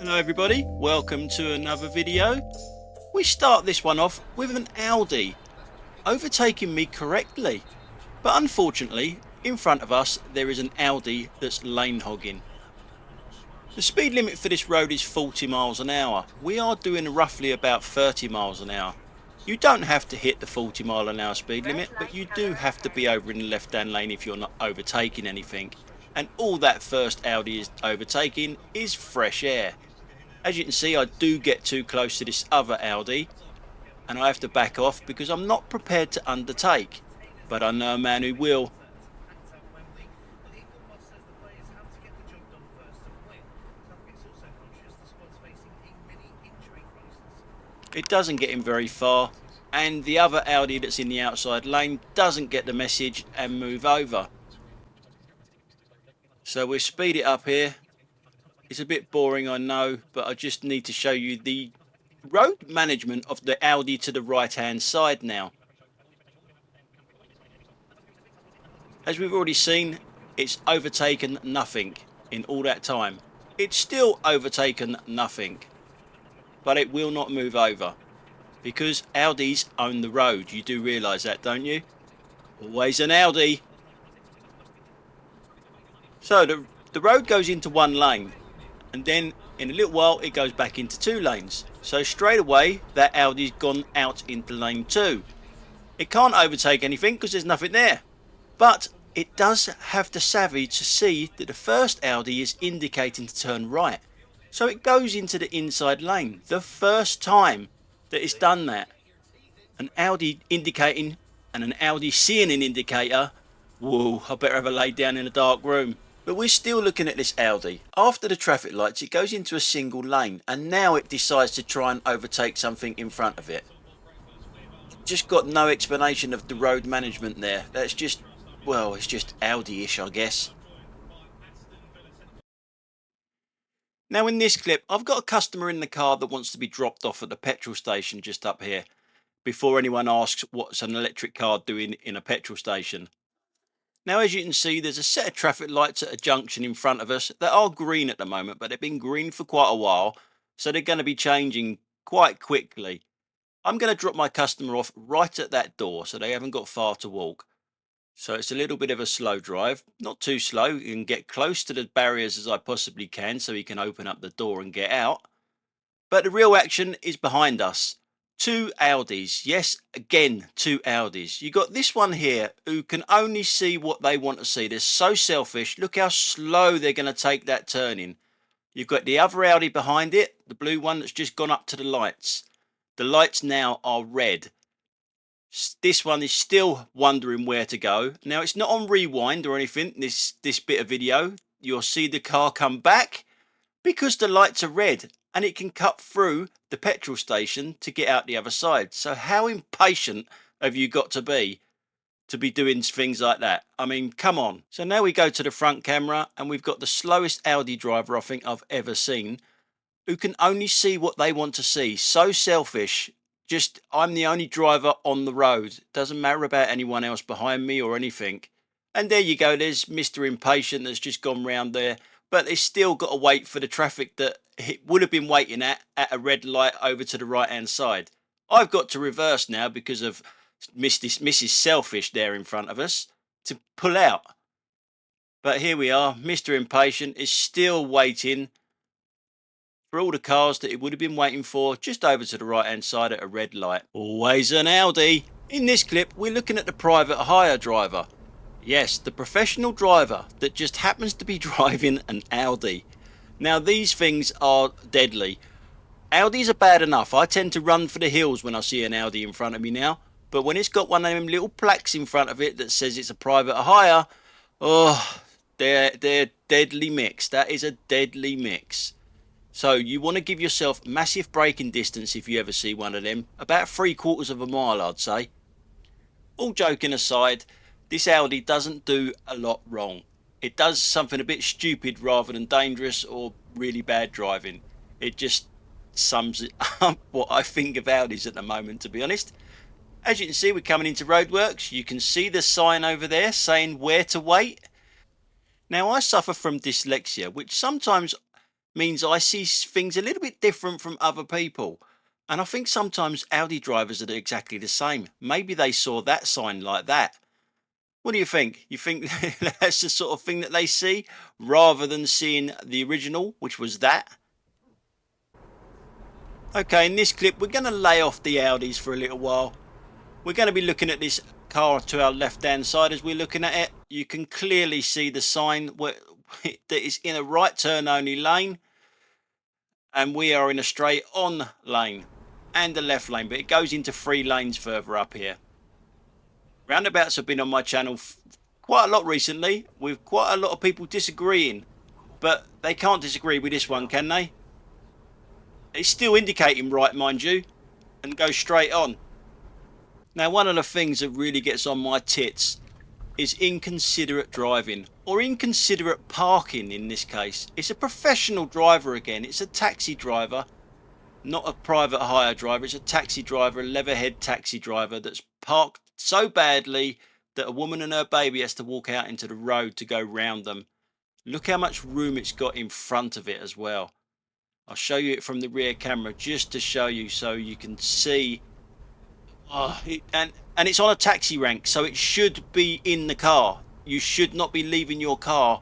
Hello everybody, welcome to another video. We start this one off with an Audi overtaking me correctly, but unfortunately in front of us there is an Audi that's lane hogging. The speed limit for this road is 40 miles an hour. We are doing roughly about 30 miles an hour. You don't have to hit the 40 mile an hour speed limit, but you do have to be over in the left hand lane if you're not overtaking anything. And all that first Audi is overtaking is fresh air. As you can see, I do get too close to this other Audi and I have to back off because I'm not prepared to undertake, but I know a man who will. It doesn't get him very far, and the other Audi that's in the outside lane doesn't get the message and move over. So we'll speed it up here. It's a bit boring, I know, but I just need to show you the road management of the Audi to the right hand side now. As we've already seen, it's overtaken nothing in all that time. It's still overtaken nothing, but it will not move over because Audis own the road. You do realise that, don't you? Always an Audi. So the road goes into one lane, and then in a little while it goes back into two lanes. So straight away that Audi's gone out into lane 2. It can't overtake anything because there's nothing there, but it does have the savvy to see that the first Audi is indicating to turn right. So it goes into the inside lane. The first time that it's done that. An Audi indicating and an Audi seeing an indicator. Whoa, I better have a lay down in a dark room. But we're still looking at this Audi. After the traffic lights, it goes into a single lane, and now it decides to try and overtake something in front of it. Just got no explanation of the road management there. That's just, well, it's just Audi-ish, I guess. Now in this clip, I've got a customer in the car that wants to be dropped off at the petrol station just up here, before anyone asks what's an electric car doing in a petrol station. Now, as you can see, there's a set of traffic lights at a junction in front of us that are green at the moment, but they've been green for quite a while, so they're going to be changing quite quickly. I'm going to drop my customer off right at that door, so they haven't got far to walk. So it's a little bit of a slow drive, not too slow. You can get close to the barriers as I possibly can so he can open up the door and get out. But the real action is behind us. Two Audis, yes, again, two Audis. You got this one here who can only see what they want to see. They're so selfish. Look how slow they're going to take that turning. You've got the other Audi behind it, the blue one that's just gone up to the lights. The lights now are red. This one is still wondering where to go. Now, it's not on rewind or anything, this bit of video. You'll see the car come back because the lights are red, and it can cut through the petrol station to get out the other side. So how impatient have you got to be doing things like that? I mean, come on. So now we go to the front camera, and we've got the slowest Audi driver I think I've ever seen, who can only see what they want to see. So selfish. Just, I'm the only driver on the road. Doesn't matter about anyone else behind me or anything. And there you go. There's Mr. Impatient that's just gone round there. But it's still got to wait for the traffic that it would have been waiting at a red light over to the right hand side. I've got to reverse now because of Mrs. Selfish there in front of us to pull out. But here we are. Mr. Impatient is still waiting for all the cars that it would have been waiting for just over to the right hand side at a red light. Always an Audi. In this clip, we're looking at the private hire driver. Yes, the professional driver that just happens to be driving an Audi. Now, these things are deadly. Audis are bad enough. I tend to run for the hills when I see an Audi in front of me now. But when it's got one of them little plaques in front of it that says it's a private hire, oh, they're deadly mix. That is a deadly mix. So you want to give yourself massive braking distance if you ever see one of them. About 3/4 of a mile, I'd say. All joking aside, this Audi doesn't do a lot wrong. It does something a bit stupid rather than dangerous or really bad driving. It just sums it up what I think of Audis at the moment, to be honest. As you can see, we're coming into roadworks. You can see the sign over there saying where to wait. Now, I suffer from dyslexia, which sometimes means I see things a little bit different from other people. And I think sometimes Audi drivers are exactly the same. Maybe they saw that sign like that. What do you think? You think that's the sort of thing that they see rather than seeing the original, which was that? Okay, in this clip, we're going to lay off the Audis for a little while. We're going to be looking at this car to our left-hand side as we're looking at it. You can clearly see the sign that is in a right turn only lane. And we are in a straight on lane and a left lane, but it goes into 3 lanes further up here. Roundabouts have been on my channel quite a lot recently, with quite a lot of people disagreeing, but they can't disagree with this one, can they? It's still indicating right, mind you, and goes straight on. Now, one of the things that really gets on my tits is inconsiderate driving, or inconsiderate parking in this case. It's a professional driver again. It's a taxi driver, not a private hire driver. It's a taxi driver, a leatherhead taxi driver that's parked so badly that a woman and her baby has to walk out into the road to go round them. Look how much room it's got in front of it as well. I'll show you it from the rear camera just to show you so you can see. And it's on a taxi rank, so it should be in the car. You should not be leaving your car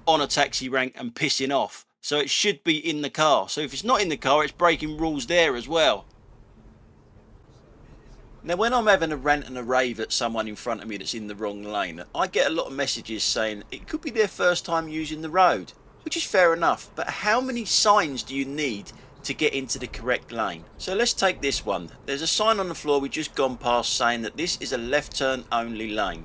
on a taxi rank and pissing off. So it should be in the car. So if it's not in the car, it's breaking rules there as well. Now, when I'm having a rant and a rave at someone in front of me that's in the wrong lane, I get a lot of messages saying it could be their first time using the road, which is fair enough. But how many signs do you need to get into the correct lane? So let's take this one. There's a sign on the floor we've just gone past saying that this is a left turn only lane.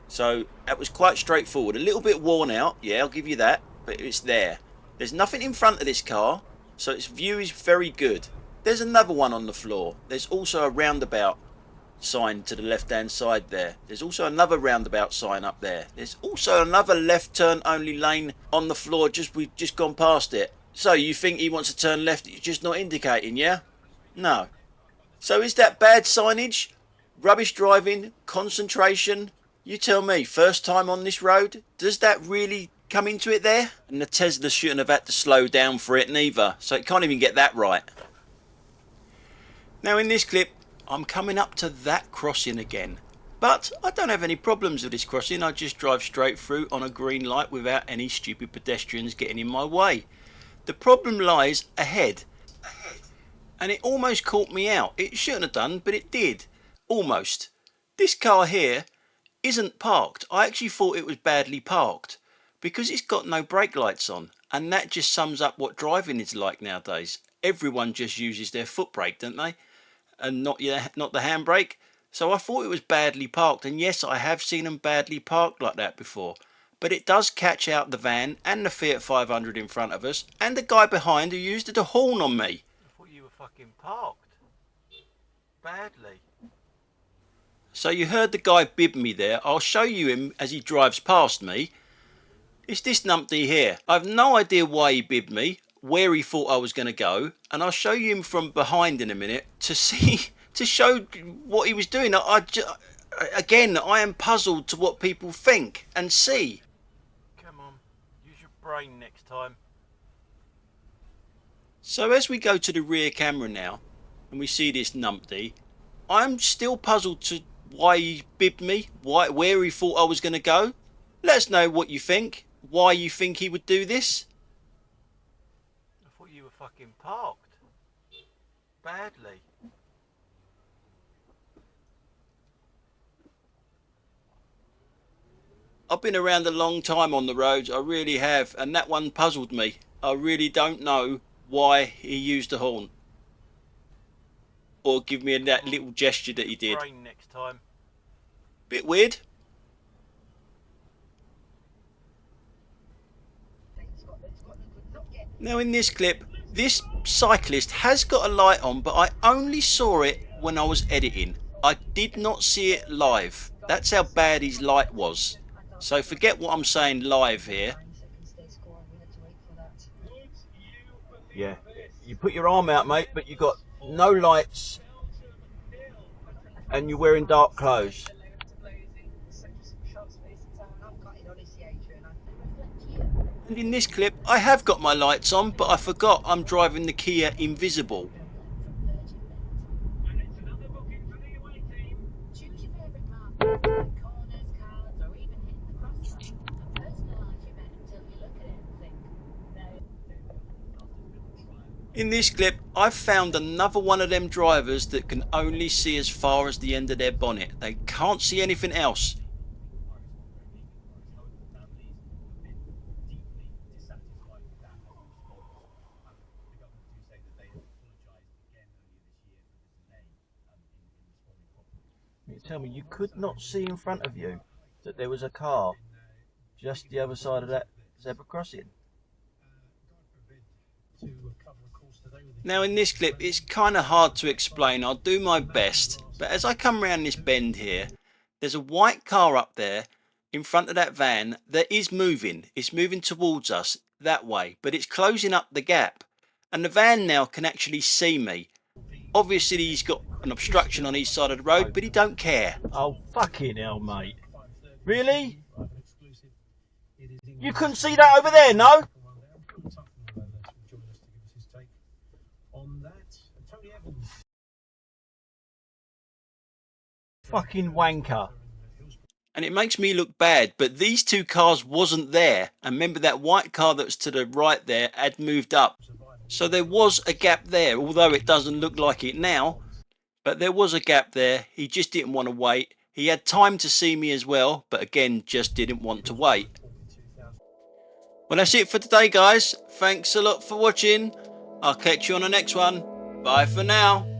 So that was quite straightforward. A little bit worn out, yeah, I'll give you that, but it's there. There's nothing in front of this car, so its view is very good. There's another one on the floor. There's also a roundabout sign to the left hand side there. There's also another roundabout sign up there. There's also another left turn only lane on the floor, we've just gone past it. So you think he wants to turn left, it's just not indicating, yeah? No. So is that bad signage? Rubbish driving? Concentration? You tell me, first time on this road? Does that really come into it there? And the Tesla shouldn't have had to slow down for it neither, so it can't even get that right. Now in this clip, I'm coming up to that crossing again. But I don't have any problems with this crossing. I just drive straight through on a green light without any stupid pedestrians getting in my way. The problem lies ahead. And it almost caught me out. It shouldn't have done, but it did. Almost. This car here isn't parked. I actually thought it was badly parked because it's got no brake lights on. And that just sums up what driving is like nowadays. Everyone just uses their foot brake, don't they? And not the handbrake. So I thought it was badly parked. And yes, I have seen them badly parked like that before. But it does catch out the van and the Fiat 500 in front of us and the guy behind who used the horn on me. I thought you were fucking parked. Badly. So you heard the guy bib me there. I'll show you him as he drives past me. It's this numpty here. I have no idea why he bibbed me, where he thought I was going to go, and I'll show you him from behind in a minute to see, to show what he was doing. Again, I am puzzled to what people think and see. Come on, use your brain next time. So as we go to the rear camera now, and we see this numpty, I'm still puzzled to why he bibbed me, where he thought I was going to go. Let us know what you think, why you think he would do this. I thought you were fucking parked. Badly. I've been around a long time on the roads, I really have, and that one puzzled me. I really don't know why he used the horn. Or give me that little gesture that he did. Brain next time. Bit weird. Now in this clip, this cyclist has got a light on, but I only saw it when I was editing. I did not see it live. That's how bad his light was. So forget what I'm saying live here. Yeah, you put your arm out, mate, but you got no lights and you're wearing dark clothes. And in this clip, I have got my lights on, but I forgot I'm driving the Kia Invisible. In this clip, I've found another one of them drivers that can only see as far as the end of their bonnet. They can't see anything else. You tell me you could not see in front of you that there was a car just the other side of that zebra crossing? Now in this clip, it's kind of hard to explain. I'll do my best. But as I come around this bend here, there's a white car up there in front of that van that is moving. It's moving towards us that way, but it's closing up the gap. And the van now can actually see me. Obviously he's got an obstruction on each side of the road, but he don't care. Oh, fucking hell, mate. Really? You couldn't see that over there, no? Fucking wanker. And it makes me look bad, but these two cars wasn't there. And remember that white car that was to the right there had moved up. So there was a gap there, although it doesn't look like it now. But there was a gap there. He just didn't want to wait. He had time to see me as well, but again, just didn't want to wait. Well, that's it for today, guys. Thanks a lot for watching. I'll catch you on the next one. Bye for now.